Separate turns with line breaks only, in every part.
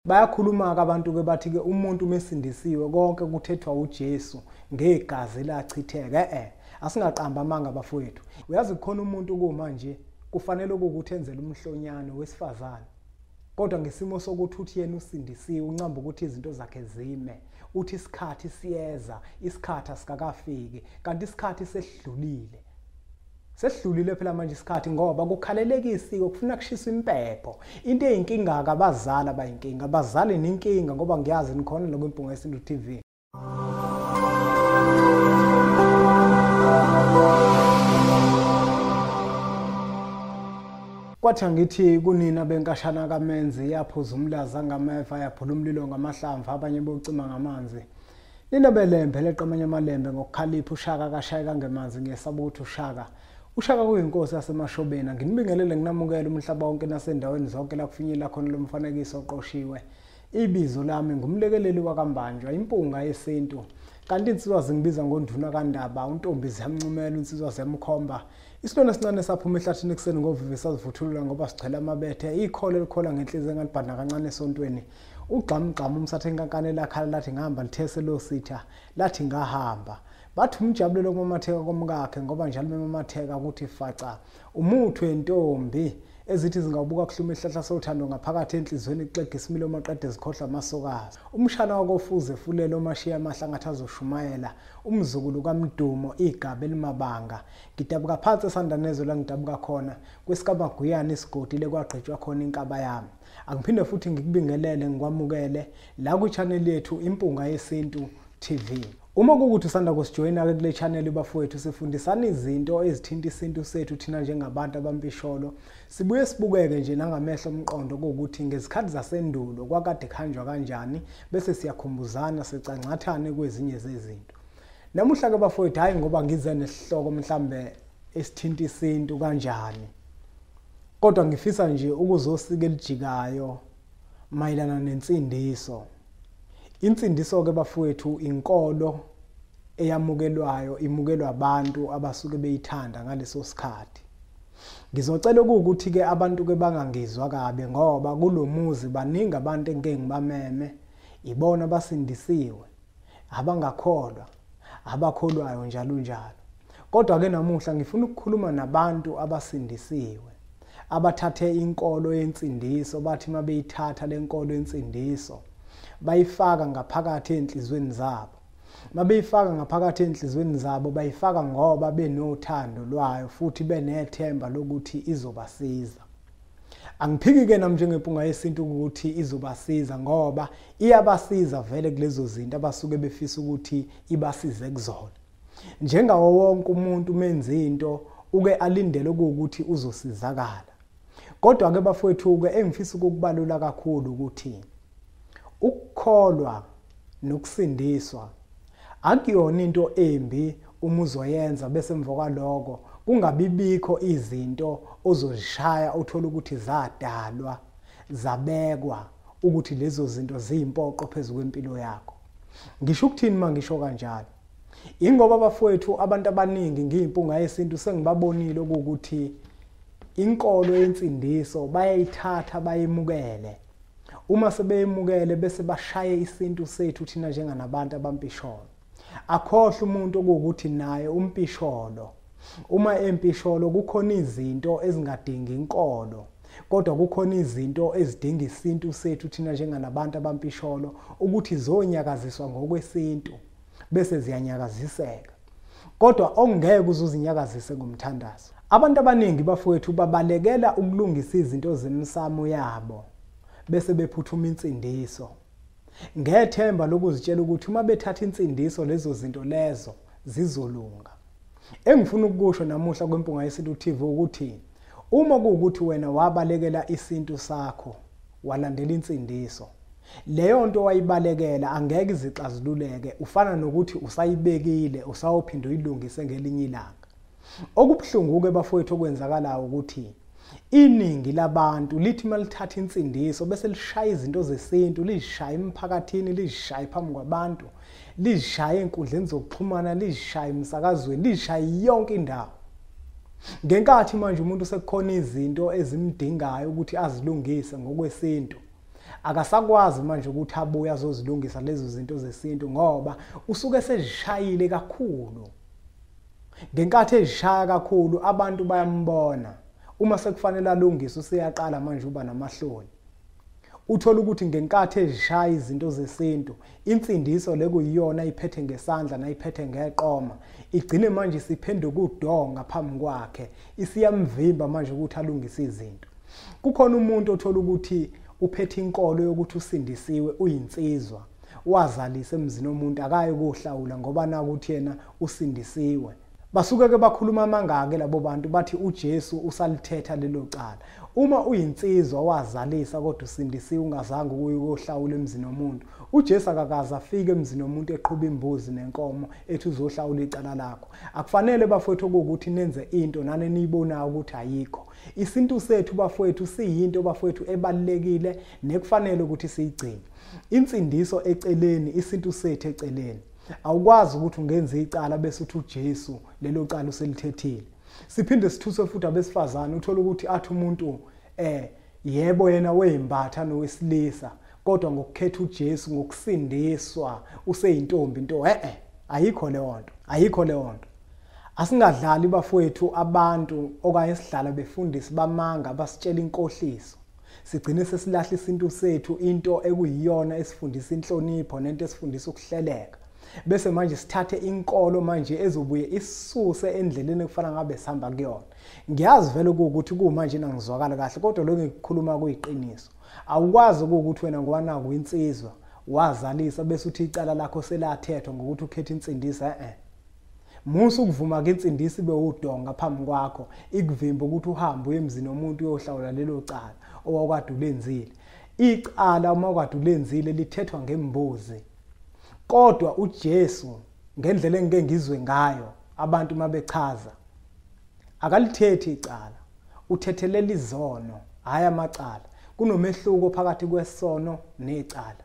Bayakhuluma ke abantu ke bathi ke umuntu mesindisiwe konke kuthethwa uJesu ngegazi lachitheka asingaqamba amanga bafowethu. Uyazi khona umuntu kumanje kufanele ukuthi enzele umhlonyane wesifazane. Kodwa ngesimo sokuthi uthi yena usindisiwe uncamba ukuthi izinto zakhe zime. Uthi isikhathi siyeza, isikhathi asikakafiki, kanti isikhathi sesidlulile. Sesidlulile phela manje isikhathi ngoba kukhalelekisiwe kufuna kushisa impepho. Into eyinkinga akabazali abayinkinga, abazali nenkinga ngoba ngiyazi nikhona lokho Impunga Yesintu TV. Kwathi ngithi kunina benkashana kamenzi yaphuza umlaza ngameva yaphula umlilo ngamahlamvu abanye bocima ngamanzi. Nina belembe leqamanye amalembe ngokukhalipha ushaka kashayeka ngemanzi ngesaba ukuthi ushaka kuyinkosi yasemashobeni. Nginibingelele nginamukele umhlaba wonke nasendaweni zonke la kufinyela khona lo mfanekiso oqoshiwe. Ibizo lami ngumlekeleli wakambanjwa Impunga Yesintu. Kanti insizwa zingibiza ngonduna kaNdaba, untombi ziyamncumela, insizwa ziyamkhomba. Isilona sincane saphuma ehlathini ekseni ngovivi sazivuthulula ngoba sichela amabethe. Ikhole likhola ngenhliziyo engalibhanda kancane esontweni. Ugxamgxama umsathe enkankane lakhala lathi ngihamba lithese lo sitha lathi ngahamba. Bathi umjabulelo kumamatheka komkakhe ngoba njalo memamatheka ukuthi faca umuthi wentombi ezithi zingawubuka kuhluma ihlahla sothando ngaphakathi enhlizweni ixega isimilo maqede zikhohla amasokazi. Umshana wakofuze fulele omashiya amahlangathi azoshumayela umzukulu kaMdumo igaba elimabanga. Ngidabuka phansi esandanezo la ngidabuka khona kwesikabaguyana isigodi lekwagqitshwa khona inkaba yami. Angiphinde futhi ngikubingelele ngikwamukele la ku channel yethu Impunga Yesintu TV. Uma kukuthi usanda kusijoyina ke kule channel bafowethu sifundisana izinto ezithinta isintu sethu thina njengabantu abampisholo. Sibuye sibukeke nje nangamehlo omqondo ukuthi ngezikhathi zasendulo kwakade khanjwa kanjani bese siyakhumbuzana secangcathane kwezinye zezinto. Namuhla ke bafowethu hayi ngoba ngize nesihloko mhlambe esithinta isintu kanjani. Kodwa ngifisa nje ukuzosika elijikayo mayelana nensindiso. Insindiso ke bafowethu inkolo eyamukelwayo imukelwa abantu abasuke beyithanda ngaleso sikhathi. Ngizocela ukuthi ke abantu ke bangangizwa kabe ngoba kulomuzi baningi abantu engeke ngibameme ibona basindisiwe abangakholwa abakholwayo njalo njalo. Kodwa ke namuhla ngifuna ukukhuluma nabantu abasindisiwe abathathe inkolo yensindiso bathi mabeyithatha lenkolo yensindiso bayifaka ngaphakathi enhlizweni zabo. Mabeyifaka ngaphakathi enhlizweni zabo bayifaka ngoba benothando lwayo futhi benethemba lokuthi izobasiza. Angiphiki ke nami njengeMpunga Yesintu ukuthi izobasiza ngoba iyabasiza vele kulezo zinto abasuke befisa ukuthi ibasize kuzona. Njengawo wonke umuntu menza into uke alindele ukuthi uzosizakala. Kodwa ke bafowethu ke engifisa ukukubalula kakhulu ukuthi ukukholwa nokusindiswa akuyona into embi uma uzoyenza bese emva kwaloko kungabibikho izinto ozozishaya uthola ukuthi zadalwa zabekwa ukuthi lezo zinto ziyimpoqo phezulu kwempilo yakho. Ngisho ukuthini mangisho kanjalo? Ingoba bafowethu abantu abaningi ngiyimpunga yesintu sengibabonile ukuthi inkolo yensindiso bayayithatha bayemukele. Uma sebeyemukele bese bashaye isintu sethu thina njenganabantu abampisholo. Akhohle umuntu ukuthi naye umpisholo. Uma empisholo kukhona izinto ezingadingi inkolo, kodwa kukhona izinto ezidinga isintu sethu thina njenganabantu abampisholo ukuthi zonyakaziswa ngokwesintu bese ziyanyakaziseka. Kodwa ongeke uzuzinyakazise ngomthandazo. Abantu abaningi bafowethu babalekela ukulungisa izinto zemsamo yabo bese bephuthuma insindiso. Ngethemba lokuzitshela ukuthi uma bethatha insindiso lezo zinto lezo zizolunga. Engifuna ukusho namuhla kweMpunga Yesintu TV ukuthi uma kuukuthi wena wabalekela isintu sakho walandela insindiso, leyo nto wayibalekela angeke izixazululeke ufana nokuthi usayibekile usawuphinda uyilungise ngelinye ilanga. Okubhlungu ke bafowethu okwenzakalayo ukuthi iningi labantu lithi malithatha insindiso bese lishaya izinto zesintu, lizishaya emphakathini, lizishaya phambi kwabantu, lizishaya enkundleni zokuxhumana, lizishaya emsakazweni, lizishaya yonke indawo. Ngenkathi manje umuntu sekukhona izinto ezimdingayo ukuthi azilungise ngokwesintu, akasakwazi manje ukuthi abuye azozilungisa lezo zinto zesintu ngoba usuke sezishayile kakhulu. Ngenkathi ezishaya kakhulu abantu bayambona. Uma sekufanele alungise useyaqala manje uba namahloni. Uthola ukuthi ngenkathi ezishaya izinto zesintu, insindiso lekuyiyona iphethe ngesandla nayiphethe ngeqoma, igcine manje isiphenduka udonga phambi kwakhe, isiyamvimba manje ukuthi alungise izinto. Kukhona umuntu othola ukuthi uphethe inkolo yokuthi usindisiwe, uyinsizwa, wazalisa emzini womuntu akayi ukuhlawula ngoba nakuthi yena usindisiwe. Basuke ke bakhuluma mangake labo bantu bathi uJesu usalithetha lelo cala. Uma uyinsizwa wazalisa kodwa usindisiwe ungazange ukuyohlawula emzini womuntu, uJesu akakaze afike emzini womuntu eqhuba imbuzi nenkomo ethi uzohlawula icala lakho. Akufanele bafowethu ukuthi nenze into nane niyibonayo ukuthi ayikho. Isintu sethu bafowethu siyinto bafowethu ebalekile nekufanele ukuthi siyigcine. Insindiso eceleni, isintu sethu eceleni. Awukwazi ukuthi ungenze icala bese uthi uJesu lelo cala uselithethile. Siphinde sithuse futhi abesifazane uthola ukuthi athi umuntu yebo yena weyimbatha nowesilisa kodwa ngokukhetha uJesu ngokusindiswa useyintombi into ayikho leyo nto, ayikho leyo nto. Asingadlali bafowethu abantu okanye sidlala befundisi bamanga basitshela inkohliso. Sigcine sesilahla isintu sethu, into ekuyiyona esifundisa inhlonipho nento esifundisa ukuhleleka. Bese manje sithathe inkolo manje ezobuye isuse endleleni ekufana ngabe sihamba kuyona. Ngiyazi vele ukuthi kumanje nangizwakala kahle kodwa lokho ngikukhuluma kuyiqiniso. Awukwazi ukuthi wena ngwana kuyinsizwa wazalisa bese uthi icala lakho selathethwa ngokuthi ukhethe insindiso musu ukuvuma ke insindiso ibe udonga phambi kwakho ikuvimba ukuthi uhambe uye emzini womuntu uyohlawula lelo cala owakade ulenzile. Icala uma ukade ulenzile lithethwa ngembuzi. Kodwa uJesu ngendlela engeke ngizwe ngayo abantu mabechaza akalithethi icala, uthethelela izono hayi amacala. Kunomehluko phakathi kwesono necala.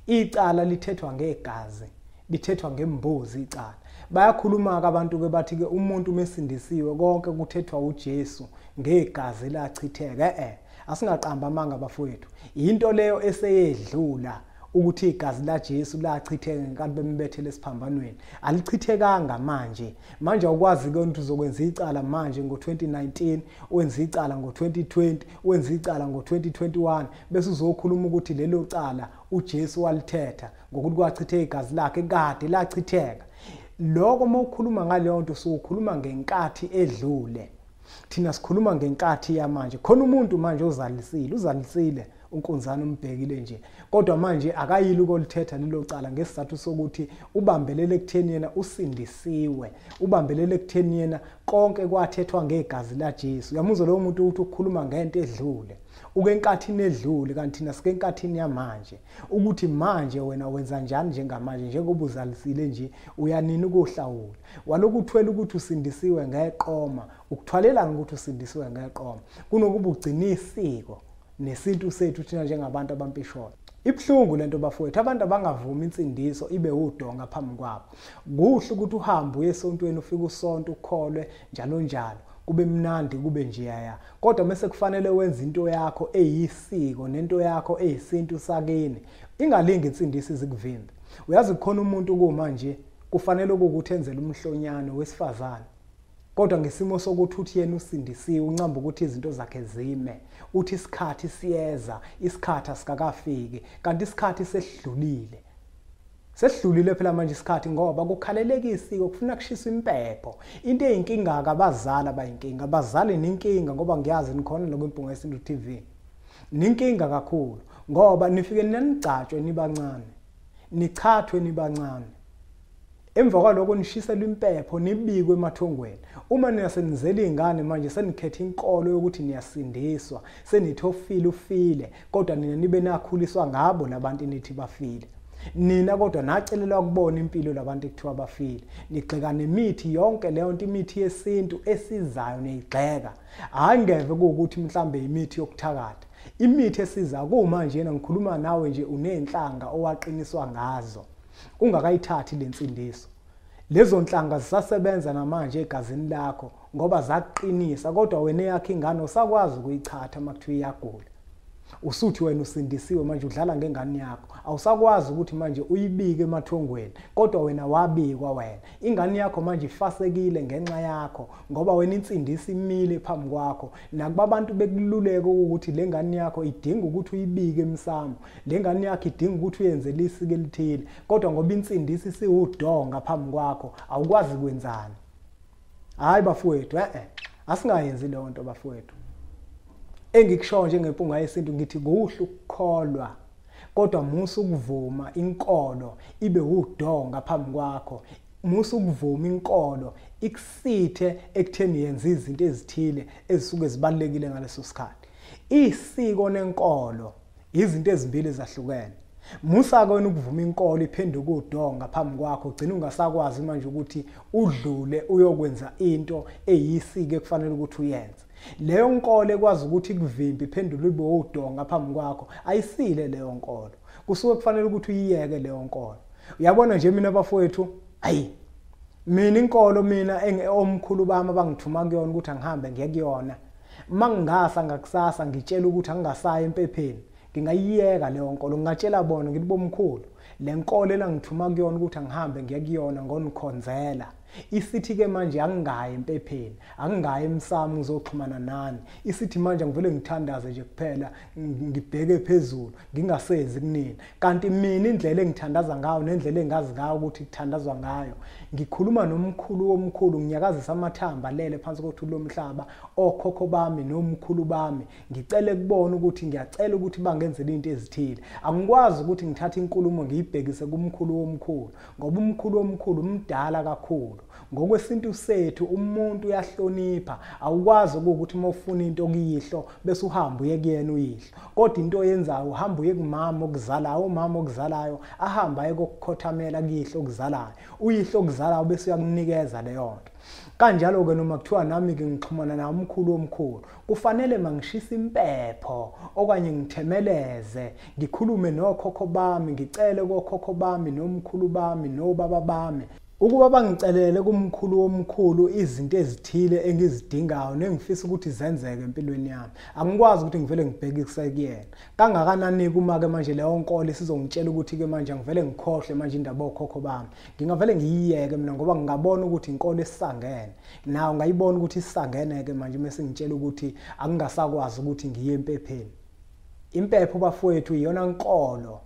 Icala lithethwa ngegazi, lithethwa ngembuzi icala. Bayakhuluma ke abantu ke bathi ke umuntu mesindisiwe konke kuthethwa uJesu ngegazi lachitheka. Asingaqamba amanga bafowethu. Into leyo eseyedlula ukuthi igazi laJesu lachitheka ngenkathi bembethele esiphambanweni. Alichithekanga manje. Manje awukwazi ke ukuthi uzokwenza icala manje ngo2019, wenza icala ngo2020, wenza icala ngo2021 bese uzokhuluma ukuthi lelo cala uJesu walithetha ngokuthi kwachitheka igazi lakhe kade lachitheka. Lokho mawukhuluma ngaleyo nto usukhuluma ngenkathi edlule. Thina sikhuluma ngenkathi yamanje. Khona umuntu manje uzalisile unkunzana umbhekile nje. Kodwa manje akayili ukolithetha lelo cala ngesizathu sokuthi ubambelele ekutheni yena usindisiwe. Ubambelele ekutheni yena konke kwathethwa ngegazi laJesu. Uyamuzwa lo muntu uthi ukukhuluma ngento edlule. Ukenkathini edlule kanti thina sikenkathini yamanje. Ukuthi manje wena wenza njani njengamanje njengoba uzalisile nje uyanini ukuhlawula. Walokhu uthwele ukuthi usindisiwe ngeqoma. Ukuthwalelana ukuthi usindisiwe ngeqoma. Kunokuba ugcina isiko nesintu sethu thina njengabantu abampishona. Ibhlungu lento bafowethu abantu abangavuma insindiso ibe udonga phambi kwabo. Kuhle ukuthi uhambe uye esontweni ufike usonto ukholwe njalo njalo. Kube mnandi kube njeya. Kodwa mase kufanele wenze into yakho eyisiko nento yakho eyisintu sakini. Ingalingi insindiso izikuvimbe. Uyazi khona umuntu kumanje kufanele ukuthi enzele umhlonyano wesifazane. Kodwa ngesimo sokuthi uthi yena usindisiwe uncamba ukuthi izinto zakhe zime. Uthi isikhathi siyeza, isikhathi asikakafiki, kanti isikhathi sesidlulile. Sesidlulile phela manje isikhathi ngoba kukhaleleka isiko kufuna kushiswa impepho. Into eyinkinga akabazali abayinkinga, abazali ninkinga ngoba ngiyazi nikhona lokho Impunga Yesintu TV. Ninkinga kakhulu ngoba nifike nanigcatshwe nibancane. Nichathwe nibancane. Emva kwalokho nishiselwe impepho nibikwe emathongweni. Uma niyasenizela izingane manje senikhetha inkolo yokuthi niyasindiswa, senithofile ufile, kodwa nina nibe nakhuliswa ngabo labantu nithi bafile. Nina kodwa nacelelwa ukubona impilo labantu ekuthiwa bafile. Nigxeka nemithi yonke leyo nto imithi yesintu esizayo niyigxeka. Hayi ngeve ukuthi mhlambe imithi yokuthakatha. Imithi esizayo kumanje yena ngikhuluma nawe nje unenhlanga owaqiniswa ngazo. Ungakayithathi lensindiso. Lezo nhlanga zisasebenza namanje egazini lakho ngoba zaqinisa kodwa wena yakhe ingane usakwazi ukuyichatha makuthiwa iyagula. usuthi wena usindisiwe manje udlala ngengane yakho awusakwazi ukuthi manje uyibike emathongweni kodwa wena wabikwa wena ingane yakho manje ifasekile ngenxa yakho ngoba wena insindisi imile phambi kwakho nakuba abantu bekululeka ukuthi le ngane yakho idinga ukuthi uyibike emsamo le ngane yakho idinga ukuthi uyenze lisike elithile kodwa ngoba insindisi siwudonga phambi kwakho awukwazi kwenzani. Hayi bafowethu asingayenzi leyo nto bafowethu. Engikusho nje ngempunga yesintu ngithi kuhle ukukholwa kodwa musu ukuvuma inkolo ibe udonga phambi kwakho musu ukuvuma inkolo ikusithe ekutheni yenza izinto ezithile ezisuke zibalekile ngaleso sikhathi. Isiko nenkolo izinto ezimbili ezahlukene. Musa kona ukuvuma inkolo iphenduka udonga phambi kwakho ugcina ungasakwazi manje ukuthi udlule uyokwenza into eyisiko ekufanele ukuthi uyenze. Leyo nkolo ekwazi ukuthi ikuvimbe iphendule ibe udonga phambi kwakho ayisile leyo nkolo. Kusuke kufanele ukuthi uyiyeke leyo nkolo. Uyabona nje mina bafowethu mina inkolo mina omkhulu bami abangithuma kuyona ukuthi angihambe ngiye kuyona. Mangingasa ngakusasa ngitshela ukuthi angingasayi empepheni ngingayiyeka leyo nkolo ngingatshela bona ngithi bomkhulu le nkolo elangithuma kuyona ukuthi angihambe ngiye kuyona ngonikhonzela isithi ke manje angingayi empepheni angingayi emsamo ngizoxhumana nani isithi manje ngivele ngithandaze nje kuphela ngibheke phezulu ngingasenzi kunina kanti mina indlela engithandaza ngayo nendlela engazi ngayo ukuthi kuthandazwa ngayo ngikhuluma nomkhulu womkhulu nginyakazisa amathamba lele phansi kothuli lomhlaba okhokho bami nomkhulu bami ngicele kubona ukuthi ngiyacela ukuthi bangenzele into ezithile angikwazi ukuthi ngithathe inkulumo ngiyibhekise kumkhulu womkhulu ngoba umkhulu womkhulu umdala kakhulu. Ngokwesintu sethu umuntu uyahlonipha awukwazi ukuthi mawufuna into kuyihlo bese uhamba uye kuyena uyihlo kodwa into oyenzayo uhamba uye kumama okuzalayo umama okuzalayo ahamba aye kokukhothamela kuyihlo okuzalayo uyihlo okuzalayo bese uyakunikeza leyo nto. Kanjalo ke noma kuthiwa nami ke ngixhumana naye umkhulu womkhulu kufanele mangishisa impepho okanye ngithemeleze ngikhulume nokhokho bami ngicele kokhokho bami nomkhulu bami nobaba bami ukuba bangicelele kumkhulu womkhulu izinto ezithile engizidingayo nengifisa ukuthi zenzeke empilweni yami angikwazi ukuthi ngivele ngibhekise kuyena kangakanani kuma ke manje leyo nkolo sizongitshela ukuthi ke manje ngivele ngikhohle manje indaba okhokho bami ngingavele ngiyiyeke mina ngoba ngingabona ukuthi inkolo esisangene nawo ngayibona ukuthi isisangene ke manje mase ngitshela ukuthi akungasakwazi ukuthi ngiye empepheni. Impepho bafowethu iyona nkolo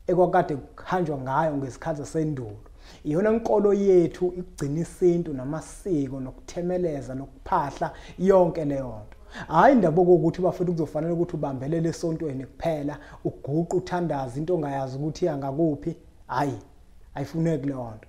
ekwakade kuhanjwa ngayo ngesikhathi sendulo. Iyona nkolo yethu ikugcina isintu namasiko nokuthemeleza nokuphahla yonke leyo nto. Hayi indaba ukuthi bafethu kuzofanele ukuthi ubambelele esontweni kuphela uguqa uthandaza into ongayazi ukuthi yangakuphi hayi ayifuneki leyo nto.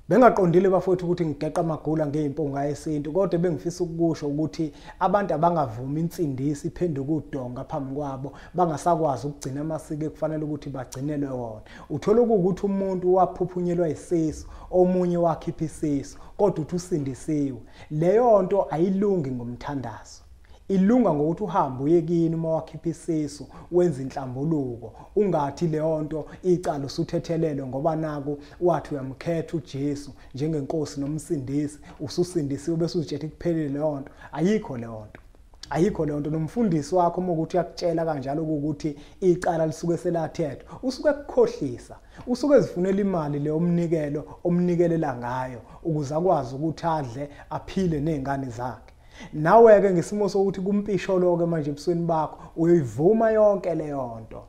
Bengaqondile bafowethu ukuthi ngigeqa amagula ngeimpunga yesintu kodwa bengifisa ukusho ukuthi abantu abangavumi insindisi iphenduka udonga phambi kwabo bangasakwazi ukugcina amasiko ekufanele ukuthi bagcinelwe wona. Uthola ukuthi umuntu waphuphunyelwa isisu omunye wakhipha isisu kodwa uthi usindisiwe. Leyo nto ayilungi ngomthandazo. Ilunga ngokuthi uhambe uye kini uma wakhipha isisu wenza inhlambuluko ungathi leyo nto icala usuthethelele ngoba naku wathi uyamkhetha uJesu njengenkosi nomsindisi ususindisiwe bese uzitshela kuphelele leyo nto ayikho leyo nto. Ayikho leyo nto nomfundisi wakho uma ukuthi uyakutshela kanjalo ukuthi icala lisuke selathethwa usuke ekukhohlisa usuke ezifunela imali le omnikelo omnikelela ngayo ukuze akwazi ukuthi adle aphile nezingane zakhe. Nawe ke ngesimo sokuthi kumpisho loke manje ebusweni bakho uyoyivuma yonke leyo nto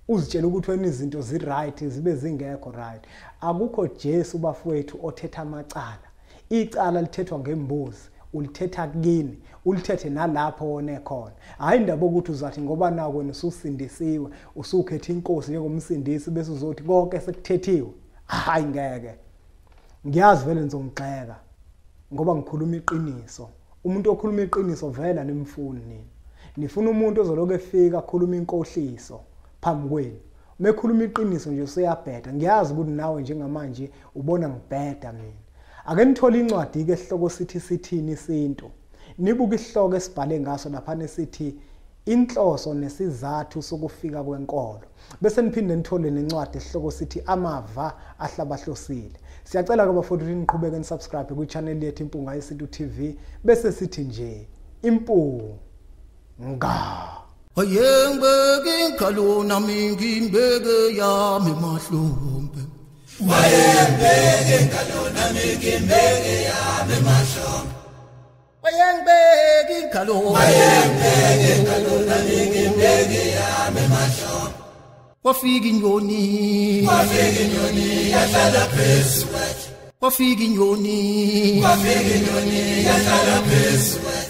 uzitshela ukuthi wena izinto zi-right zibe zingekho right. Akukho Jesu bafowethu othetha amacala. Icala lithethwa ngembuzi ulithetha kini ulithethe nalapho wona khona. Hayi indaba ukuthi uzathi ngoba naku wena ususindisiwe usukhetha inkosi njengomsindisi bese uzothi konke sekuthethiwe. Hayi ngeke. Ngiyazi vele ngizongixeka ngoba ngikhuluma iqiniso. Umuntu okhuluma iqiniso vela nimfuni nini. Nifuna umuntu ozoloke efika akhuluma inkohliso phambi kwenu. Mekhuluma iqiniso nje useyabheda. Ngiyazi ukuthi nawe njengamanje ubona ngibheda mina. Ake nithola incwadi ke esihloko sithi sithini isintu. Nibuka isihloko esibhale ngaso lapha nesithi inhloso nesizathu sokufika kwenkolo. Bese niphinde nithole nencwadi esihloko sithi amava ahlabahlosile. Siyacela ke bafowethu ukuthi niqhubeke nisubscribe ku channel yethu Impunga Yesintu TV bese sithi nje impunga.
Wayengibeke inkalona mingimbeke yami mahlombe.
Wayengibeke inkalona mingimbeke yami mahlombe.
Wayengibeke inkalona.
Wayengibeke inkalona mingimbeke yami mahlombe.
Kwafika inyoni.
Kwafika inyoni yahlala phezu kwethu.
Kwafika inyoni.
Kwafika inyoni yahlala phezu kwethu.